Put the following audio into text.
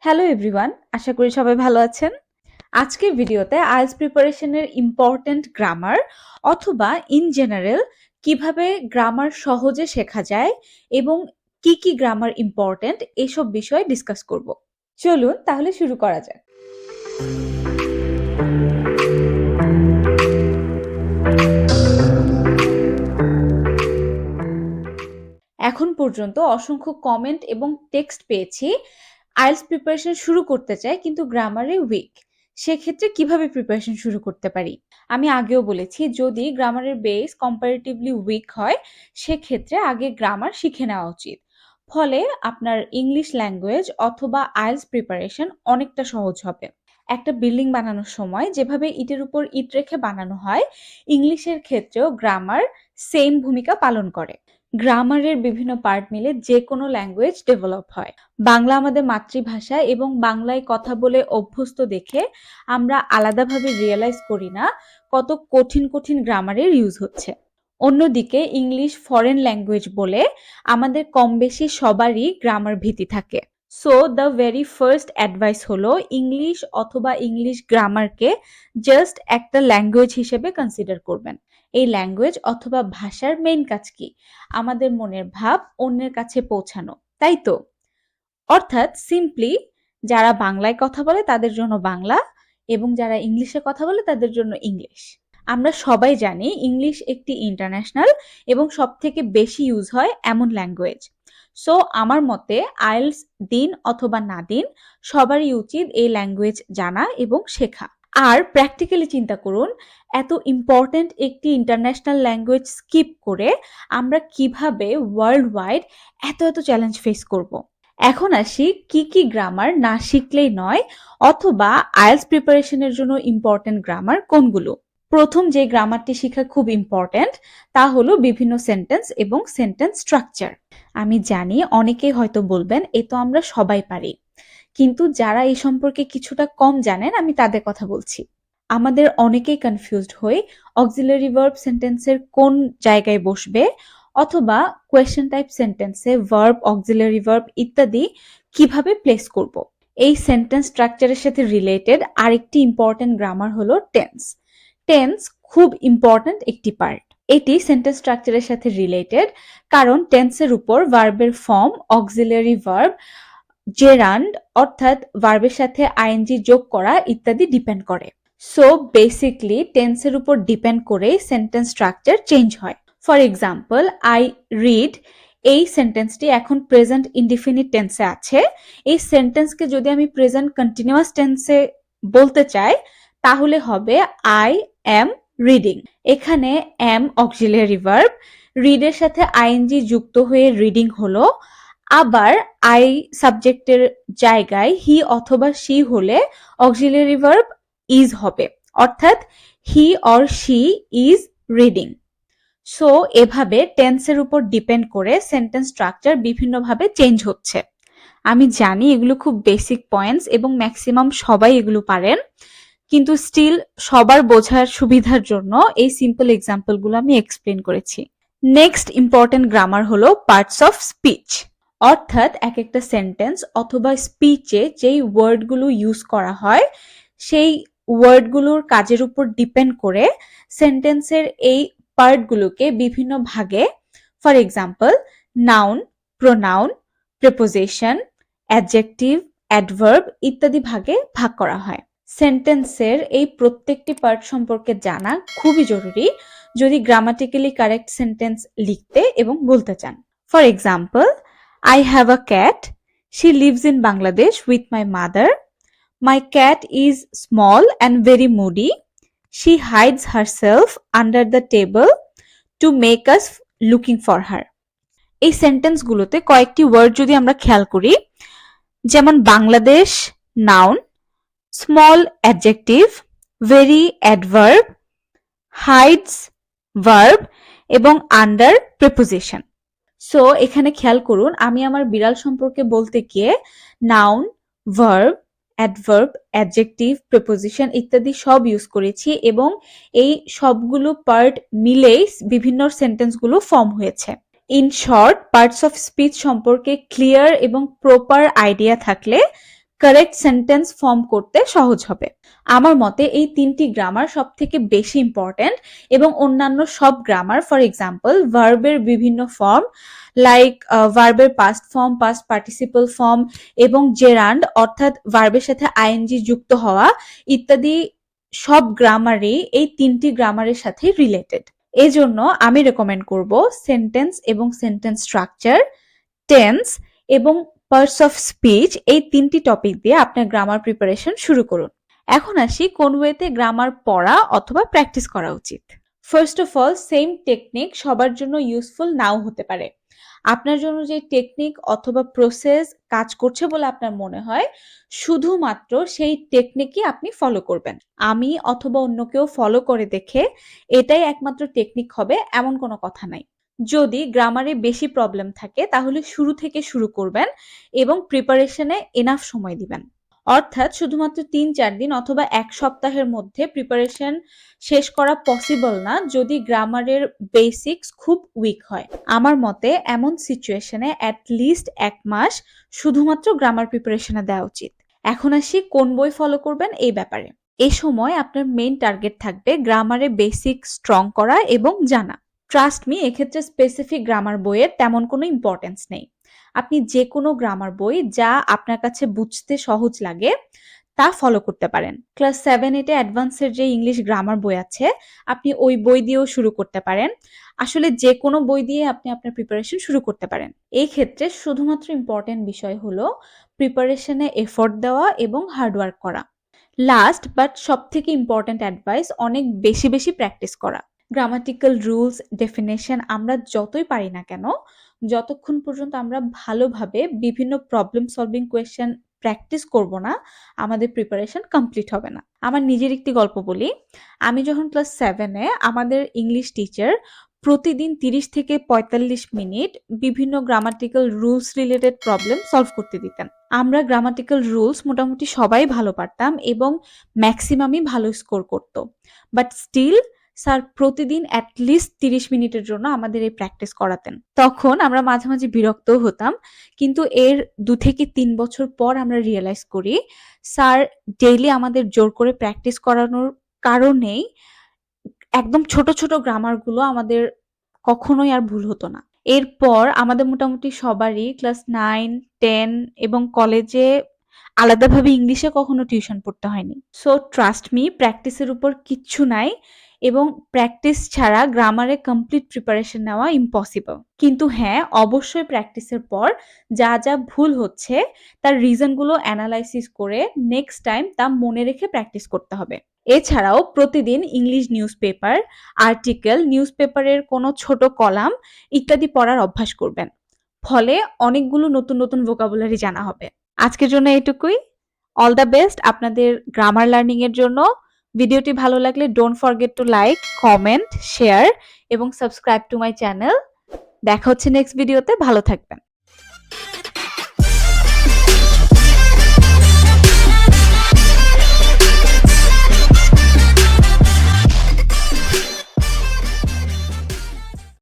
Hello everyone, আশা করি সবাই ভালো আছেন। আজকের ভিডিওতে আইএলটিএস প্রিপারেশনের ইম্পর্ট্যান্ট গ্রামার অথবা ইন জেনারেল কিভাবে গ্রামার সহজে শেখা যায় এবং কি কি গ্রামার ইম্পর্ট্যান্ট এসব বিষয়ে ডিসকাস করব। চলুন তাহলে শুরু করা যাক। এখন পর্যন্ত অসংখ্য কমেন্ট এবং টেক্সট পেয়েছি আইএলটিএস প্রিপারেশন শুরু করতে চাই কিন্তু গ্রামারে উইক, সেক্ষেত্রে কিভাবে প্রিপারেশন শুরু করতে পারি। আমি আগেও বলেছি যদি গ্রামারের বেস কম্পারেটিভলি উইক হয় সেক্ষেত্রে আগে গ্রামার শিখে নেওয়া উচিত, ফলে আপনার ইংলিশ ল্যাঙ্গুয়েজ অথবা আইএলটিএস প্রিপারেশন অনেকটা সহজ হবে। একটা বিল্ডিং বানানোর সময় যেভাবে ইটের উপর ইট রেখে বানানো হয়, ইংলিশের ক্ষেত্রেও গ্রামার সেম ভূমিকা পালন করে। গ্রামারের বিভিন্ন পার্ট মিলে যে কোনো ল্যাঙ্গুয়েজ ডেভেলপ হয়। বাংলা আমাদের মাতৃভাষা এবং বাংলায় কথা বলে অভ্যস্ত দেখে আমরা আলাদাভাবে রিয়েলাইজ করি না কত কঠিন কঠিন গ্রামারের ইউজ হচ্ছে। অন্যদিকে ইংলিশ ফরেন ল্যাঙ্গুয়েজ বলে আমাদের কম বেশি সবারই গ্রামার ভীতি থাকে। So the very first advice হলো ইংলিশ অথবা ইংলিশ গ্রামারকে জাস্ট একটা ল্যাঙ্গুয়েজ হিসেবে কনসিডার করবেন। এই ল্যাঙ্গুয়েজ অথবা ভাষার মেইন কাজ কি? আমাদের মনের ভাব অন্যের কাছে পৌঁছানো, তাই তো? অর্থাৎ সিম্পলি যারা বাংলায় কথা বলে তাদের জন্য বাংলা এবং যারা ইংলিশে কথা বলে তাদের জন্য ইংলিশ। আমরা সবাই জানি ইংলিশ একটি ইন্টারন্যাশনাল এবং সব থেকে বেশি ইউজ হয় এমন ল্যাঙ্গুয়েজ। সো আমার মতে আইএলটিএস দিন অথবা না দিন সবারই উচিত এই ল্যাঙ্গুয়েজ জানা এবং শেখা। আর প্র্যাকটিক্যালি চিন্তা করুন, এত ইম্পর্ট্যান্ট একটি ইন্টারন্যাশনাল ল্যাঙ্গুয়েজ স্কিপ করে আমরা কিভাবে ওয়ার্ল্ড ওয়াইড এত এত চ্যালেঞ্জ ফেস করব। এখন আসি কি কি গ্রামার না শিখলেই নয় অথবা আইএলটিএস প্রিপারেশনের জন্য ইম্পর্ট্যান্ট গ্রামার কোনগুলো। প্রথম যে গ্রামারটি শেখা খুব ইম্পর্ট্যান্ট তা হলো বিভিন্ন সেন্টেন্স এবং সেন্টেন্স স্ট্রাকচার। আমি জানি অনেকেই হয়তো বলবেন এ তো আমরা সবাই পারি, কিন্তু যারা এই সম্পর্কে কিছুটা কম জানেন আমি তাদের কথা বলছি। আমাদের অনেকেই কনফিউজড হই অক্সিলারি ভার্ব সেন্টেন্সের কোন জায়গায় বসবে অথবা কোয়েশ্চেন টাইপ সেন্টেন্সে ভার্ব, অক্সিলারি ভার্ব ইত্যাদি কিভাবে প্লেস করব। এই সেন্টেন্স স্ট্রাকচারের সাথে রিলেটেড আরেকটি ইম্পর্ট্যান্ট গ্রামার হলো টেন্স। টেন্স খুব ইম্পর্ট্যান্ট একটি পার্ট। এটি সেন্টেন্স স্ট্রাকচারের সাথে রিলেটেড কারণ টেন্সের উপর ভার্বের ফর্ম, অক্সিলারি ভার্ব, জেরান্ড অর্থাৎ ভার্বের সাথে আইএনজি যোগ করা ইত্যাদি ডিপেন্ড করে। সো বেসিকলি টেন্সের উপর ডিপেন্ড করে সেন্টেন্স স্ট্রাকচার চেঞ্জ হয়। ফর এক্সাম্পল, আই রিড, এই সেন্টেন্সটি এখন প্রেজেন্ট ইনডিফিনিট টেন্সে আছে। এই সেন্টেন্সকে যদি আমি প্রেজেন্ট কন্টিনিউয়াস টেন্সে বলতে চাই তাহলে হবে আই এম রিডিং। এখানে এম অক্সিলারি ভার্ব, রিডের সাথে আইএনজি যুক্ত হয়ে রিডিং হলো। আবার আই সাবজেক্টের জায়গায় হি অথবা শি হলে অক্সিলারি ভার্ব ইজ হবে, অর্থাৎ he or she is reading. So এভাবে টেন্সের উপর ডিপেন্ড করে সেন্টেন্স স্ট্রাকচার বিভিন্নভাবে চেঞ্জ হচ্ছে। আমি জানি এগুলো খুব বেসিক পয়েন্টস এবং ম্যাক্সিমাম সবাই এগুলো পারেন, কিন্তু স্টিল সবার বোঝার সুবিধার জন্য এই সিম্পল এক্সাম্পলগুলো আমি এক্সপ্লেন করেছি। নেক্সট ইম্পর্টেন্ট গ্রামার হলো পার্টস অফ স্পিচ, অর্থাৎ এক একটা সেন্টেন্স অথবা স্পিচে যেই ওয়ার্ডগুলো ইউজ করা হয় সেই ওয়ার্ডগুলোর কাজের উপর ডিপেন্ড করে সেন্টেন্সের এই পার্টগুলোকে বিভিন্ন ভাগে, for example noun, pronoun, preposition, adjective, adverb ইত্যাদি ভাগে ভাগ করা হয়। সেন্টেন্সের এই প্রত্যেকটি পার্ট সম্পর্কে জানা খুবই জরুরি যদি গ্রামাটিক্যালি কারেক্ট সেন্টেন্স লিখতে এবং বলতে চান। For example, I have a cat. She lives in Bangladesh with my mother. My cat is small and very moody. She hides herself under the table to make us looking for her. এই সেন্টেন্সগুলোতে কয়েকটি word যদি আমরা খেয়াল করি, যেমন Bangladesh noun, small adjective, very adverb, hides verb এবং under preposition. So এখানে খেয়াল করুন আমি আমার বিড়াল সম্পর্কে বলতে গিয়ে noun, verb, adverb, adjective, preposition ইত্যাদি সব ইউজ করেছি এবং এই সবগুলো পার্ট মিলেই বিভিন্ন সেন্টেন্সগুলো ফর্ম হয়েছে। In short, parts of speech সম্পর্কে ক্লিয়ার এবং প্রপার আইডিয়া থাকলে কারেক্ট সেন্টেন্স ফর্ম করতে সহজ হবে। আমার মতে এই 3টি গ্রামার সবথেকে বেশি ইম্পর্ট্যান্ট এবং অন্যান্য সব গ্রামার, ফর এক্সাম্পল ভার্বের বিভিন্ন ফর্ম লাইক ভার্বের past form, past participle form এবং জেরান্ড অর্থাৎ ভার্বের সাথে আইএনজি যুক্ত হওয়া ইত্যাদি সব গ্রামারই এই 3টি গ্রামারের সাথে রিলেটেড। এজন্য আমি রেকমেন্ড করব সেন্টেন্স এবং সেন্টেন্স স্ট্রাকচার, টেন্স এবং পার্টস অফ স্পিচ এই 3টি টপিক দিয়ে আপনার গ্রামার প্রিপারেশন শুরু করুন। এখন আসি কোন ওয়েতে গ্রামার পড়া অথবা প্র্যাকটিস করা উচিত। First of all, same technique সবার জন্য ইউজফুল নাও হতে পারে। আপনার জন্য যে টেকনিক অথবা প্রসেস কাজ করছে বলে আপনার মনে হয়, শুধুমাত্র সেই টেকনিকই আপনি ফলো করবেন। আমি অথবা অন্য কেউ ফলো করে দেখে এটাই একমাত্র টেকনিক হবে এমন কোনো কথা নাই। যদি গ্রামারে বেশি প্রবলেম থাকে তাহলে শুরু থেকে শুরু করবেন এবং প্রিপারেশনে এনাফ সময় দিবেন। অর্থাৎ শুধুমাত্র 3-4 দিন অথবা 1 সপ্তাহের মধ্যে প্রিপারেশন শেষ করা পসিবল না যদি গ্রামারের বেসিক্স খুব উইক হয়। আমার মতে এমন সিচুয়েশনে অ্যাটলিস্ট 1 মাস শুধুমাত্র গ্রামার প্রিপারেশনে দেওয়া উচিত। এখন আসি কোন বই ফলো করবেন এই ব্যাপারে। এই সময় আপনার মেইন টার্গেট থাকবে গ্রামারে বেসিক স্ট্রং করা এবং জানা। ট্রাস্ট মি, এক্ষেত্রে স্পেসিফিক গ্রামার বইয়ের তেমন কোনো ইম্পর্টেন্স নেই। আপনি যে কোনো গ্রামার বই যা আপনার কাছে বুঝতে সহজ লাগে তা ফলো করতে পারেন। ক্লাস 7-8 অ্যাডভান্সের যে ইংলিশ গ্রামার বই আছে আপনি ওই বই দিয়েও শুরু করতে পারেন। আসলে যে কোনো বই দিয়ে আপনি আপনার প্রিপারেশন শুরু করতে পারেন। এই ক্ষেত্রে শুধুমাত্র ইম্পর্টেন্ট বিষয় হলো প্রিপারেশনে এফোর্ট দেওয়া এবং হার্ডওয়ার্ক করা। লাস্ট বাট সব থেকে ইম্পর্টেন্ট অ্যাডভাইস, অনেক বেশি বেশি প্র্যাকটিস করা। গ্রামাটিক্যাল রুলস, ডেফিনেশন আমরা যতই পারি না কেন, যতক্ষণ পর্যন্ত আমরা ভালোভাবে বিভিন্ন প্রবলেম সলভিং কোয়েশ্চেন প্র্যাকটিস করব না, আমাদের প্রিপারেশন কমপ্লিট হবে না। আমার নিজের একটি গল্প বলি। আমি যখন ক্লাস 7-এ আমাদের ইংলিশ টিচার প্রতিদিন 30 থেকে 45 মিনিট বিভিন্ন grammatical rules related problem solve করতে দিতেন। আমরা গ্রামাটিক্যাল রুলস মোটামুটি সবাই ভালো পারতাম এবং ম্যাক্সিমামই ভালো স্কোর করত, বাট স্টিল স্যার প্রতিদিন অ্যাটলিস্ট 30 মিনিটের জন্য আমাদের এই প্র্যাকটিস করাতেন। তখন আমরা মাঝে মাঝে বিরক্ত হতাম, কিন্তু এর 2 থেকে 3 বছর পর আমরা রিয়েলাইজ করি স্যার ডেইলি আমাদের জোর করে প্র্যাকটিস করানোর কারণেই একদম ছোট ছোট গ্রামারগুলো আমাদের কখনোই আর ভুল হতো না। এরপর আমাদের মোটামুটি সবারই ক্লাস 9, 10 এবং কলেজে আলাদাভাবে ইংলিশে কখনো টিউশন পড়তে হয়নি। সো ট্রাস্ট মি, প্র্যাকটিসের উপর কিচ্ছু নাই এবং প্র্যাকটিস ছাড়া গ্রামারে কমপ্লিট প্রিপারেশন নেওয়া ইম্পসিবল। কিন্তু হ্যাঁ, অবশ্যই প্র্যাকটিসের পর যা যা ভুল হচ্ছে তার রিজনগুলো অ্যানালাইসিস করে নেক্সট টাইম তা মনে রেখে প্র্যাকটিস করতে হবে। এছাড়াও প্রতিদিন English news paper, article, news পেপারের কোনো ছোট কলাম ইত্যাদি পড়ার অভ্যাস করবেন। ফলে অনেকগুলো নতুন নতুন ভোকাবুলারি জানা হবে। আজকের জন্য এটুকুই। অল দ্য বেস্ট আপনাদের গ্রামার লার্নিং এর জন্য। ভিডিওটি ভালো লাগলে don't forget to like, comment, share এবং সাবস্ক্রাইব টু মাই চ্যানেল। দেখা হচ্ছে নেক্সট ভিডিওতে। ভালো থাকবেন।